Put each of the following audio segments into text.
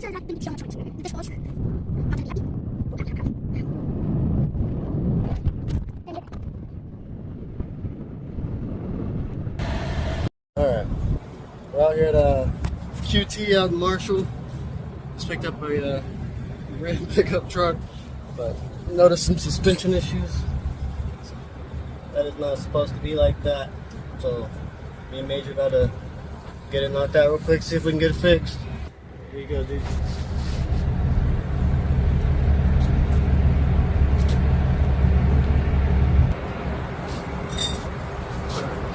Alright, we're out here at QT out in Marshall. Just picked up a red pickup truck, but noticed some suspension issues. That is not supposed to be like that. So me and Major gotta get it knocked out real quick, see if we can get it fixed. Here you go, dude.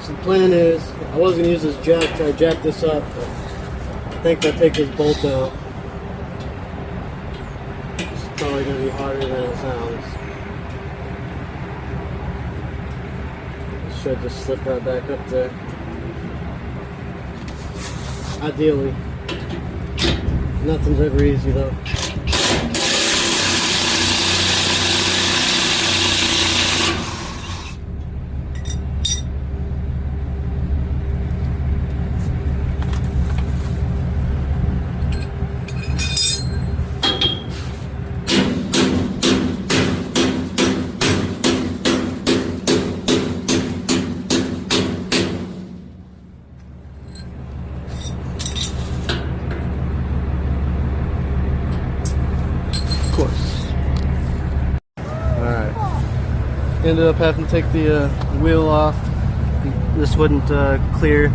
So the plan is, I was gonna use this jack, try to jack this up, but I think I'll take this bolt out. It's probably gonna be harder than it sounds. It should just slip right back up there. Ideally. Nothing's ever easy though. Ended up having to take the wheel off. This wouldn't clear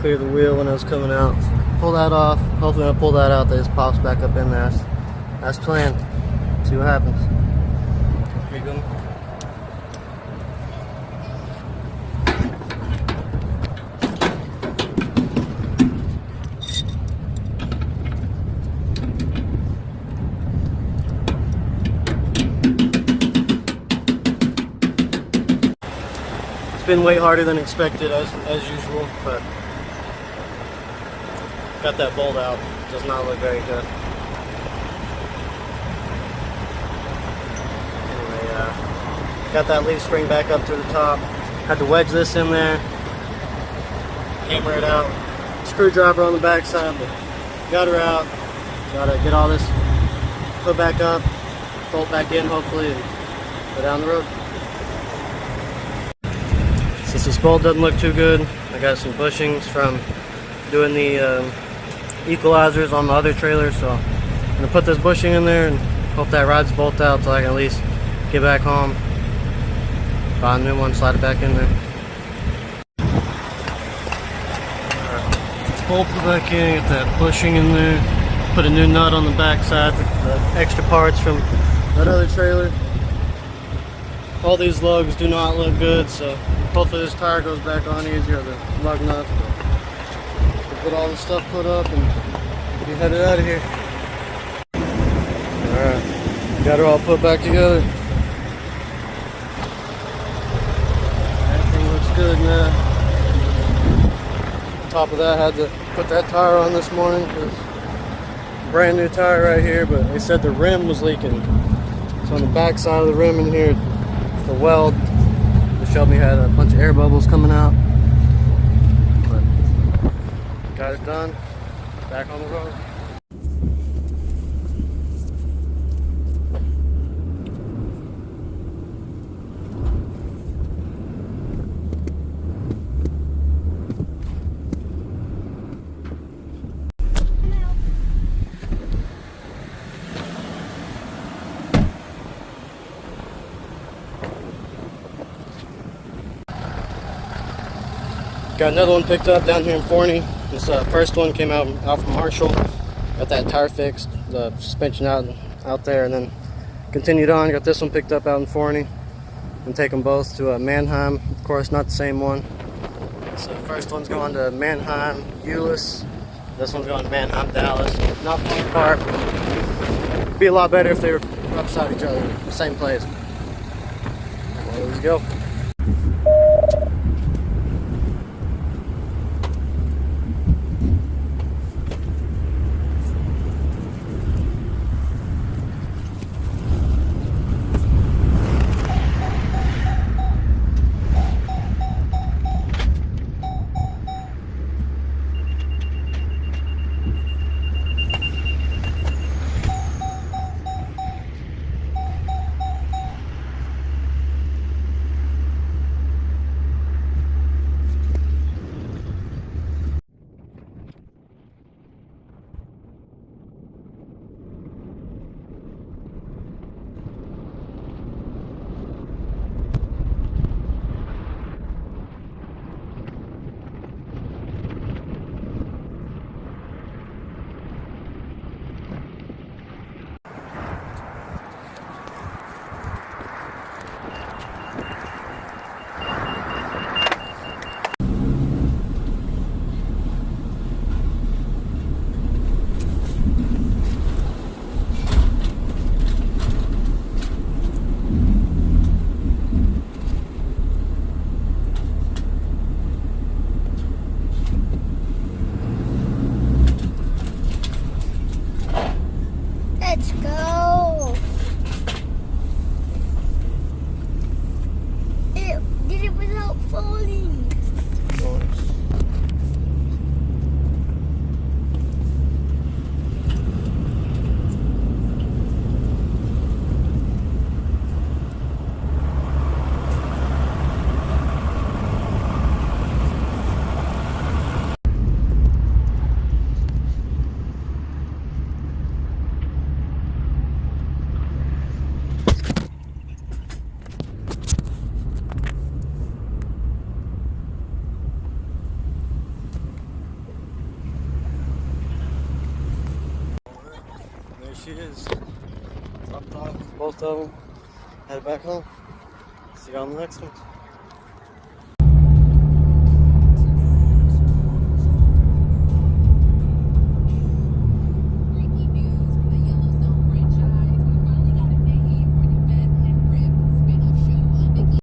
the wheel when I was coming out. Pull that off. Hopefully when I pull that out, that just pops back up in there. That's planned. See what happens. Here you go. It's been way harder than expected as usual, but got that bolt out. Does not look very good. Anyway, got that leaf spring back up to the top. Had to wedge this in there, hammer it out. Screwdriver on the back side, but got her out. Gotta get all this put back up, bolt back in hopefully, and go down the road. Since this bolt doesn't look too good, I got some bushings from doing the equalizers on the other trailer, so I'm gonna put this bushing in there and hope that rides the bolt out so I can at least get back home, buy a new one, slide it back in there. Alright, bolt it back in, get that bushing in there, put a new nut on the back side, the extra parts from that other trailer. All these lugs do not look good, so hopefully this tire goes back on easier, the lug nuts. We'll get all the stuff put up and be headed out of here. Alright, got her all put back together. Everything looks good now. On top of that, I had to put that tire on this morning because brand new tire right here, but they said the rim was leaking. So on the back side of the rim in here, the weld, they showed me had a bunch of air bubbles coming out, but got it done, back on the road. Got another one picked up down here in Forney. This first one came out from Marshall. Got that tire fixed, the suspension out there, and then continued on. Got this one picked up out in Forney. And take them both to Mannheim. Of course, not the same one. So the first one's going to Mannheim, Euless. This one's going to Mannheim, Dallas. Not far apart. It'd be a lot better if they were upside each other, same place. Well, let's go. both of them. Head back home. See you on the next one.